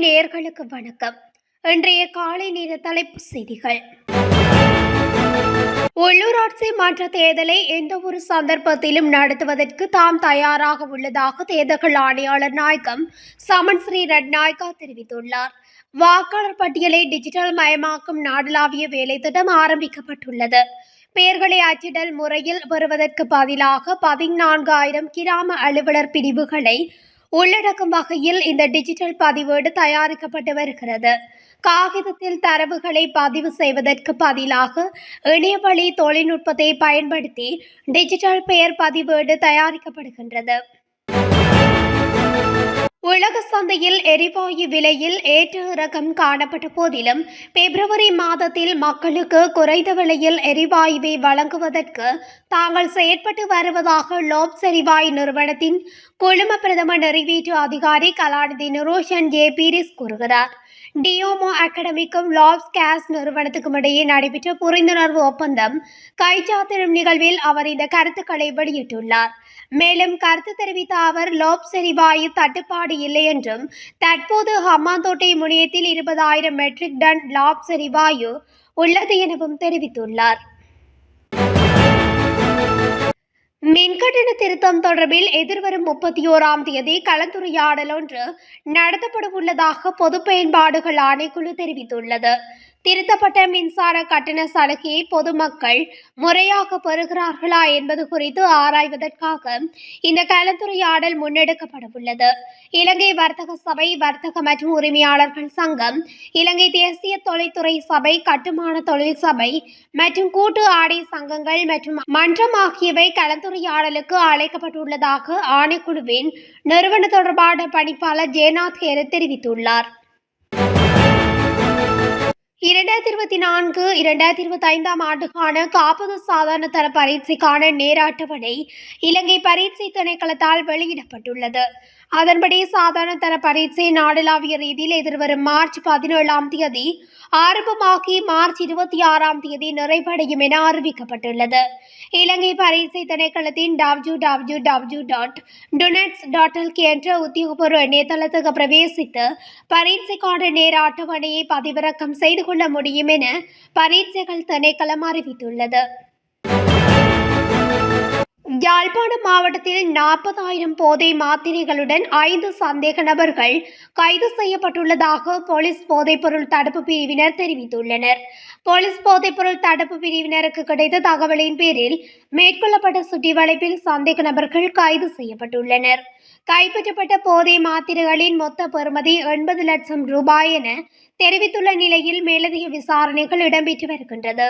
நேயர்களுக்கு வணக்கம். இன்றைய காலை நேர தலைப்புச் செய்திகள். உள்ளூராட்சி மன்ற தேர்தலை எந்த ஒரு சந்தர்ப்பத்திலும் நடத்துவதற்கு தாம் தயாராக உள்ளதாக தேர்தல் ஆணையாளர் நாயகம் சமன் ஸ்ரீ ரட்நாயக்கா தெரிவித்துள்ளார். வாக்காளர் பட்டியலை டிஜிட்டல் மயமாக்கும் நாடளாவிய வேலைத்திட்டம் ஆரம்பிக்கப்பட்டுள்ளது. பெயர்களை அச்சிடல் முறையில் பெறுவதற்கு பதிலாக 14,000 கிராம அலுவலர் பிரிவுகளை உள்ளடக்கும் வகையில் இந்த டிஜிட்டல் பதிவேடு தயாரிக்கப்பட்டு வருகிறது. காகிதத்தில் தரவுகளை பதிவு செய்வதற்கு பதிலாக இணையவழி தொழில்நுட்பத்தை பயன்படுத்தி டிஜிட்டல் பெயர் பதிவேடு தயாரிக்கப்படுகின்றது. உலக சந்தையில் எரிவாயு விலையில் ஏற்ற இறக்கம் காணப்பட்ட போதிலும் பிப்ரவரி மாதத்தில் மக்களுக்கு குறைந்த விலையில் எரிவாயுவை வழங்குவதற்கு தாங்கள் செயற்பட்டு வருவதாக லோப்ஸ் எரிவாயு நிறுவனத்தின் குழும பிரதம நிறைவேற்று அதிகாரி கலாநிதி நிரோஷன் ஜே பீரிஸ் கூறுகிறார். டியோமோ அகாடமிக்கும் லாப்ஸ் கேஸ் நிறுவனத்துக்கும் இடையே நடைபெற்ற புரிந்துணர்வு ஒப்பந்தம் கைச்சாத்திடும் நிகழ்வில் அவர் இந்த கருத்துக்களை வெளியிட்டுள்ளார். மேலும் கருத்து தெரிவித்த அவர் லோப்ஸ் எரிவாயு தட்டுப்பாடு இல்லை என்றும் தற்போது ஹம்மாந்தோட்டை முனையத்தில் 20,000 மெட்ரிக் டன் லாப்ஸ் எரிவாயு உள்ளது எனவும் தெரிவித்துள்ளார். மின்கட்டண திருத்தம் தொடர்பில் எதிர்வரும் 31ஆம் தேதி கலந்துரையாடல் ஒன்று நடத்தப்பட உள்ளதாக பொது பயன்பாடுகள் ஆணைக்குழு தெரிவித்துள்ளது. திருத்தப்பட்ட மின்சார கட்டண சலுகையை பொதுமக்கள் முறையாக பெறுகிறார்களா என்பது குறித்து ஆராய்வதற்காக இந்த கலந்துரையாடல் முன்னெடுக்கப்பட உள்ளது. இலங்கை வர்த்தக சபை, வர்த்தக மற்றும் உரிமையாளர்கள் சங்கம், இலங்கை தேசிய தொழில்துறை சபை, கட்டுமான தொழில் சபை மற்றும் கூட்டு ஆடை சங்கங்கள் மற்றும் மன்றம் ஆகியவை கலந்துரையாடலுக்கு அழைக்கப்பட்டுள்ளதாக ஆணைக்குழுவின் நிறுவன தொடர்பான பணிப்பாளர் ஜேநாத் ஹேர தெரிவித்துள்ளார். 2024-2025 ஆண்டுக்கான காப்பது சாதாரண தர பரீட்சைக்கான நேர அட்டவணை இலங்கை பரீட்சை திணைக்களத்தால் வெளியிடப்பட்டுள்ளது. அதன்படி சாதாரண தர பரீட்சை நாடளாவிய ரீதியில் எதிர்வரும் மார்ச் 17ஆம் தேதி ஆரம்பமாகி மார்ச் 26ஆம் தேதி நிறைவடையும் என அறிவிக்கப்பட்டுள்ளது. இலங்கை பரீட்சை திணைக்களத்தின் www.dunets.lk என்ற உத்தியோகபூர்வ இணையதளத்துக்கு பிரவேசித்து பரீட்சைக்கான நேர அட்டவணையை பதிவிறக்கம் செய்து கொள்ள முடியும் என பரீட்சைகள் திணைக்களம் அறிவித்துள்ளது. யாழ்ப்பாணம் மாவட்டத்தில் 40,000 போதை மாத்திரைகளுடன் 5 சந்தேக நபர்கள் கைது செய்யப்பட்டுள்ளதாக போலீஸ் போதைப்பொருள் தடுப்பு பிரிவினர் தெரிவித்துள்ளனர். போலீஸ் போதைப்பொருள் தடுப்பு பிரிவினருக்கு கிடைத்த தகவலின் பேரில் மேற்கொள்ளப்பட்ட சுற்றிவளைப்பில் சந்தேக நபர்கள் கைது செய்யப்பட்டுள்ளனர். கைப்பற்றப்பட்ட போதை மாத்திரைகளின் மொத்த பெறுமதி 80 லட்சம் ரூபாய் என தெரிவித்துள்ள நிலையில் மேலதிக விசாரணைகள் இடம்பெற்று வருகின்றது.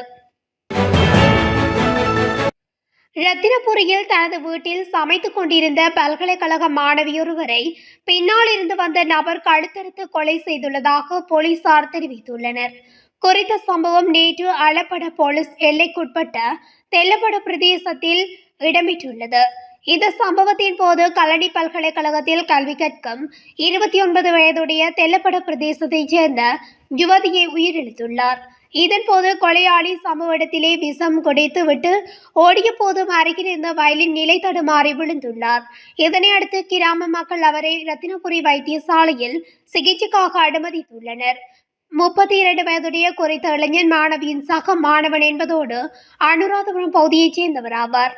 ரத்தினபுரியில் தனது வீட்டில் சமைத்துக் கொண்டிருந்த பல்கலைக்கழக மாணவியொருவரை பின்னால் இருந்து வந்த நபர் கழுத்தறுத்து கொலை செய்துள்ளதாக போலீசார் தெரிவித்துள்ளனர். குறித்த சம்பவம் நேற்று அளப்பட போலீஸ் எல்லைக்குட்பட்ட தெல்லப்பட பிரதேசத்தில் இடம்பெற்றுள்ளது. இந்த சம்பவத்தின் போது கல்லடி பல்கலைக்கழகத்தில் கல்வி கற்கும் 29 வயதுடைய தெல்லப்பட பிரதேசத்தைச் சேர்ந்த யுவதியை உயிரிழந்துள்ளார். இதன்போது கொலையாளி சம்பவ இடத்திலே விஷம் குடித்து விட்டு ஓடிய போதும் அருகில் இருந்த வயலின் நிலை தடுமாறி விழுந்துள்ளார். இதனை அடுத்து கிராம மக்கள் அவரை ரத்தினபுரி வைத்தியசாலையில் சிகிச்சைக்காக அனுமதித்துள்ளனர். 32 வயதுடைய குறித்த இளைஞன் மாணவியின் சக மாணவன் என்பதோடு அனுராதபுரம் பகுதியைச் சேர்ந்தவர் ஆவார்.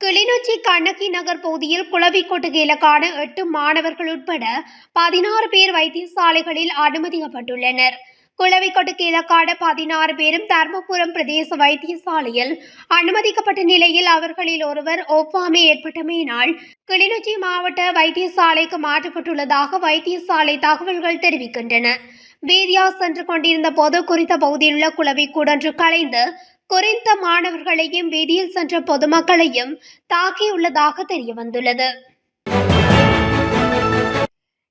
கிளிநொச்சி கண்ணகி நகர் பகுதியில் குளவிக்கொட்டு இலக்கான 8 மாணவர்கள் உட்பட 16 பேர் வைத்தியசாலைகளில் அனுமதிக்கப்பட்டுள்ளனர். குளவிக்கொட்டு இலக்கான 16 பேரும் தர்மபுரம் பிரதேச வைத்தியசாலையில் அனுமதிக்கப்பட்ட நிலையில் அவர்களில் ஒருவர் ஒவ்வாமை ஏற்பட்டமையினால் கிளிநொச்சி மாவட்ட வைத்தியசாலைக்கு மாற்றப்பட்டுள்ளதாக வைத்தியசாலை தகவல்கள் தெரிவிக்கின்றன. வீதியா சென்று கொண்டிருந்த போது குறித்த பகுதியில் உள்ள குளவிக்கூடொன்று கலைந்து குறித்த மாணவர்களையும் வீதியில் சென்ற பொதுமக்களையும் தாக்கியுள்ளதாக தெரியவந்துள்ளது.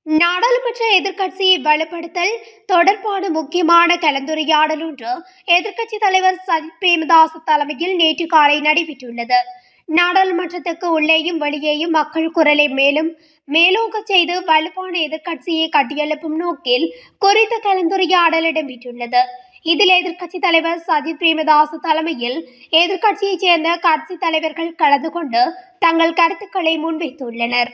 நாடாளுமன்ற எதிர்க்கட்சியை வலுப்படுத்தல் தொடர்பான முக்கியமான கலந்துரையாடல் ஒன்று எதிர்க்கட்சித் தலைவர் சஜித் பிரேமதாச தலைமையில் நேற்று காலை நடைபெற்றுள்ளது. நாடாளுமன்றத்துக்கு உள்ளேயும் வெளியேயும் மக்கள் குரலை மேலும் மேலோங்க செய்து வலுவான எதிர்க்கட்சியை கட்டியெழுப்பும் நோக்கில் குறித்த கலந்துரையாடல் இடம்பெற்றுள்ளது. இதில் எதிர்க்கட்சி தலைவர் சஜித் பிரேமதாச தலைமையில் எதிர்க்கட்சியைச் சேர்ந்த கட்சி தலைவர்கள் கலந்து கொண்டு தங்கள் கருத்துக்களை முன்வைத்துள்ளனர்.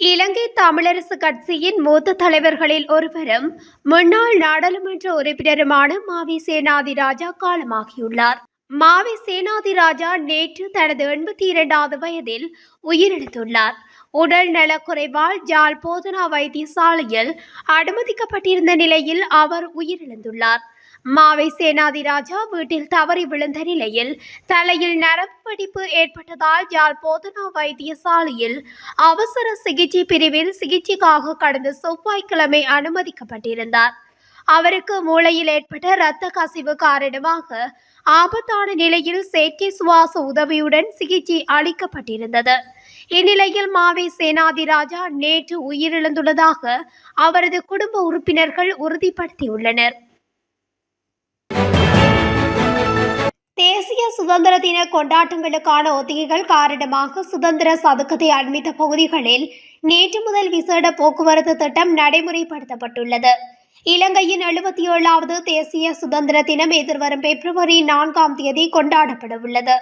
இலங்கை தமிழரசு கட்சியின் மூத்த தலைவர்களில் ஒருவரும் முன்னாள் நாடாளுமன்ற உறுப்பினருமான மாவி சேனாதிராஜா காலமாகியுள்ளார். மாவி சேனாதிராஜா நேற்று தனது 82வது வயதில் உயிரிழந்துள்ளார். உடல் நலக்குறைவால் ஜாழ் போதனா வைத்தியசாலையில் அனுமதிக்கப்பட்டிருந்த நிலையில் அவர் உயிரிழந்துள்ளார். மாவை சேனாதிராஜா வீட்டில் தவறி விழுந்த நிலையில் தலையில் நரம்பு வெடிப்பு ஏற்பட்டதால் யாழ் போதனா வைத்தியசாலையில் அவசர சிகிச்சை பிரிவில் சிகிச்சைக்காக கடந்த செவ்வாய்க்கிழமை அனுமதிக்கப்பட்டிருந்தார். அவருக்கு மூளையில் ஏற்பட்ட இரத்த கசிவு காரணமாக ஆபத்தான நிலையில் செயற்கை சுவாச உதவியுடன் சிகிச்சை அளிக்கப்பட்டிருந்தது. இந்நிலையில் மாவை சேனாதிராஜா நேற்று உயிரிழந்துள்ளதாக அவரது குடும்ப உறுப்பினர்கள் உறுதிப்படுத்தியுள்ளனர். தேசிய சுதந்திர தின கொண்டாட்டங்களுக்கான ஒத்திகைகள் காரணமாக சுதந்திர சதுக்கத்தை அண்மித்த பகுதிகளில் நேற்று முதல் விசேட போக்குவரத்து திட்டம் நடைமுறைப்படுத்தப்பட்டுள்ளது. இலங்கையின் 77வது தேசிய சுதந்திர தினம் எதிர்வரும் பிப்ரவரி 4ஆம் தேதி கொண்டாடப்பட உள்ளது.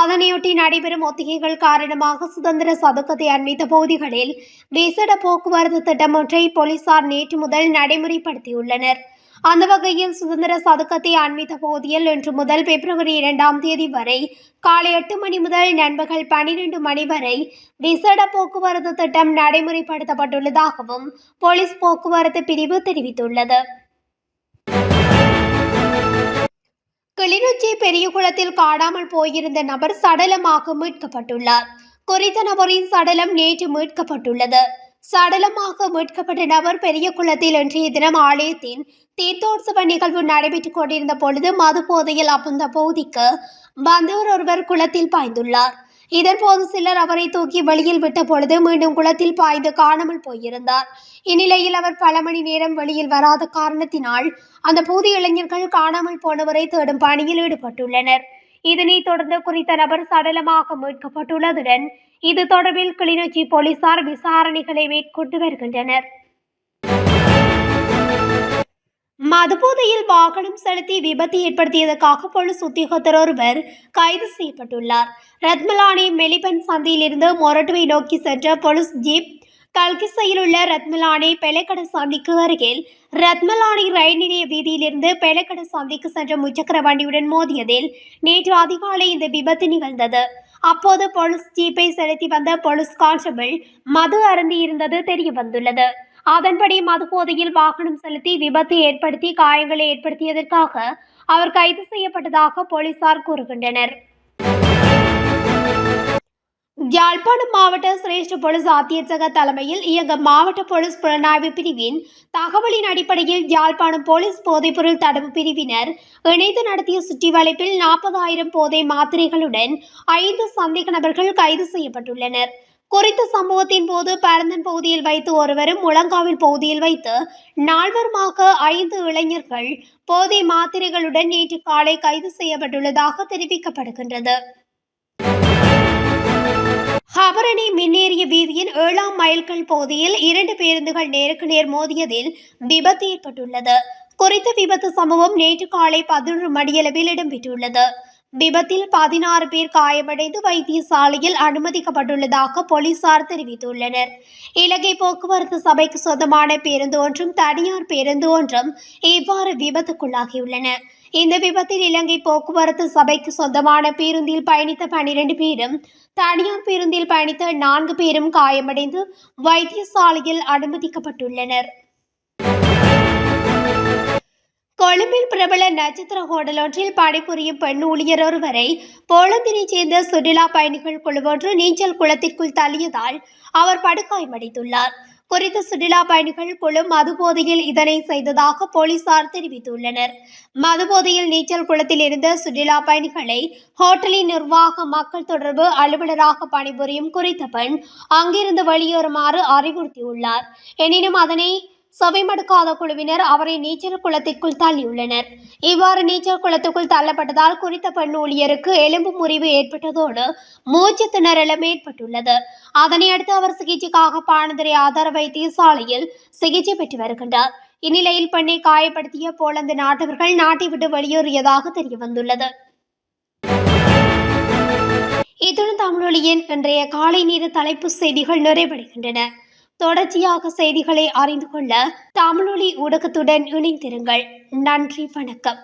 அதனையொட்டி நடைபெறும் ஒத்திகைகள் காரணமாக சுதந்திர சதுக்கத்தை அண்மித்த பகுதிகளில் விசேட போக்குவரத்து திட்டம் ஒன்றை போலீசார் நேற்று முதல் நடைமுறைப்படுத்தியுள்ளனர். அந்த வகையில் சுதந்திர சதுக்கத்தை அண்மித்த பகுதியில் இன்று முதல் பிப்ரவரி 2ஆம் தேதி வரை காலை 8 மணி முதல் நண்பகல் 12 மணி வரை விசேட போக்குவரத்து திட்டம் நடைமுறைப்படுத்தப்பட்டுள்ளதாகவும் போலீஸ் போக்குவரத்து பிரிவு தெரிவித்துள்ளது. கிளிநொச்சி பெரியகுளத்தில் காணாமல் போயிருந்த நபர் சடலமாக மீட்கப்பட்டுள்ளார். குறித்த நபரின் சடலம் நேற்று மீட்கப்பட்டுள்ளது. சடலமாக மீட்கப்பட்ட நபர் பெரியகுளத்தில் இன்றைய தினம் ஆலயத்தின் தீர்த்தோற்சவ நிகழ்வு நடைபெற்றுக் கொண்டிருந்த பொழுது மது போதையில் அந்த பகுதிக்கு வந்தவர் ஒருவர் குளத்தில் பாய்ந்துள்ளார். இதன்போது சிலர் அவரை தூக்கி வெளியில் விட்ட பொழுது மீண்டும் குளத்தில் பாய்ந்து காணாமல் போயிருந்தார். இந்நிலையில் அவர் பல மணி நேரம் வெளியில் வராத காரணத்தினால் அந்த பகுதி இளைஞர்கள் காணாமல் போனவரை தேடும் பணியில் ஈடுபட்டுள்ளனர். இதனைத் தொடர்ந்து குறித்த நபர் சடலமாக மீட்கப்பட்டுள்ளதுடன் இது தொடர்பில் கிளிநொச்சி போலீசார் விசாரணைகளை மேற்கொண்டு வருகின்றனர். மதுபோதையில் வாகனம் செலுத்தி விபத்து ஏற்படுத்தியதற்காக போலீஸ் உத்தியோகத்தர் ஒருவர் கைது செய்யப்பட்டுள்ளார். ரத்மலானி மெலிபன் சந்தியில் இருந்து மொரட்டுவை நோக்கி சென்ற போலீஸ் ஜீப் கல்கிசையில் உள்ள ரத்மலானி பெலக்கட சந்திக்கு அருகில் ரத்மலானி ரயில் நிலைய வீதியிலிருந்து பெலக்கட சந்திக்கு சென்ற முச்சக்கர வண்டியுடன் மோதியதில் நேற்று அதிகாலை இந்த விபத்து நிகழ்ந்தது. அப்போது போலீஸ் ஜீப்பை செலுத்தி வந்த போலீஸ் கான்ஸ்டபிள் மது அருந்தி இருந்தது தெரிய வந்துள்ளது. அதன்படி மது போதையில் வாகனம் செலுத்தி விபத்து ஏற்படுத்தி காயங்களை ஏற்படுத்தியதற்காக அவர் கைது செய்யப்பட்டதாக போலீசார் கூறுகின்றனர். யாழ்ப்பாணம் மாவட்ட சிரேஷ்ட போலீஸ் அத்தியட்சக தலைமையில் இயங்கும் மாவட்ட போலீஸ் புலனாய்வு பிரிவின் தகவலின் அடிப்படையில் யாழ்ப்பாணம் போலீஸ் போதைப்பொருள் தடுப்பு பிரிவினர் இணைந்து நடத்திய சுற்றி வளைப்பில் 40,000 போதை மாத்திரைகளுடன் 5 சந்தேக நபர்கள் கைது செய்யப்பட்டுள்ளனர். குறித்த சம்பவத்தின் போது பரந்தன் பகுதியில் வைத்து ஒருவரும் முழங்காவில் பகுதியில் வைத்து 4வருமாக 5 இளைஞர்கள் போதை மாத்திரைகளுடன் நேற்று காலை கைது செய்யப்பட்டுள்ளதாக தெரிவிக்கப்படுகின்றது. ஹபரணி மின்னேறிய வீதியின் 7ஆம் மைல்கல் பகுதியில் 2 பேருந்துகள் நேருக்கு நேர் மோதியதில் விபத்து ஏற்பட்டுள்ளது. குறித்த விபத்து சம்பவம் நேற்று காலை 11 மணியளவில் இடம்பெற்றுள்ளது. விபத்தில் 16 பேர் காயமடைந்து வைத்தியசாலையில் அனுமதிக்கப்பட்டுள்ளதாக போலீசார் தெரிவித்துள்ளனர். இலங்கை போக்குவரத்து சபைக்கு சொந்தமான பேருந்து ஒன்றும் தனியார் பேருந்து ஒன்றும் இவ்வாறு விபத்துக்குள்ளாகியுள்ளன. இந்த விபத்தில் இலங்கை போக்குவரத்து சபைக்கு சொந்தமான பேருந்தில் பயணித்த 12 பேரும் தனியார் பேருந்தில் பயணித்த 4 பேரும் காயமடைந்து வைத்தியசாலையில் அனுமதிக்கப்பட்டுள்ளனர். கொழும்பில் பிரபல நட்சத்திர ஹோட்டல் ஒன்றில் பணிபுரியும் பெண் ஊழியர் ஒருவரை போலந்தினைச் சேர்ந்த சுற்றுலா பயணிகள் குழுவொன்று நீச்சல் குளத்திற்குள் தள்ளியதால் அவர் படுகாயமடைந்துள்ளார். குறித்த சுற்றுலா பயணிகள் குழு மதுபோதையில் இதனை செய்ததாக போலீசார் தெரிவித்துள்ளனர். மதுபோதையில் நீச்சல் குளத்தில் இருந்த சுற்றுலா பயணிகளை ஹோட்டலின் நிர்வாக மக்கள் தொடர்பு அலுவலராக பணிபுரியும் குறித்த பெண் அங்கிருந்து வெளியேறுமாறு அறிவுறுத்தியுள்ளார். எனினும் அதனை செவிமடுக்காத குழுவினர் அவரை நீச்சல் குளத்திற்குள் தள்ளியுள்ளனர். இவ்வாறு நீச்சல் குளத்துக்குள் தள்ளப்பட்டதால் குறித்த பெண் ஊழியருக்கு எலும்பு முறிவு ஏற்பட்டதோடு மூச்சு திணறலும் ஏற்பட்டுள்ளது. அதனையடுத்து அவர் சிகிச்சைக்காக பாணதுரை ஆதார வைத்தியசாலையில் சிகிச்சை பெற்று வருகின்றார். இந்நிலையில் பெண்ணை காயப்படுத்திய போலந்து நாட்டவர்கள் நாட்டை விட்டு வெளியேறியதாக தெரியவந்துள்ளது. இத்துடன் தமிழொலியின் இன்றைய காலை நேர தலைப்பு செய்திகள் நிறைவடைகின்றன. தொடர்ச்சியாக செய்திகளை அறிந்து கொள்ள தமிழொலி ஊடகத்துடன் இணைந்திருங்கள். நன்றி, வணக்கம்.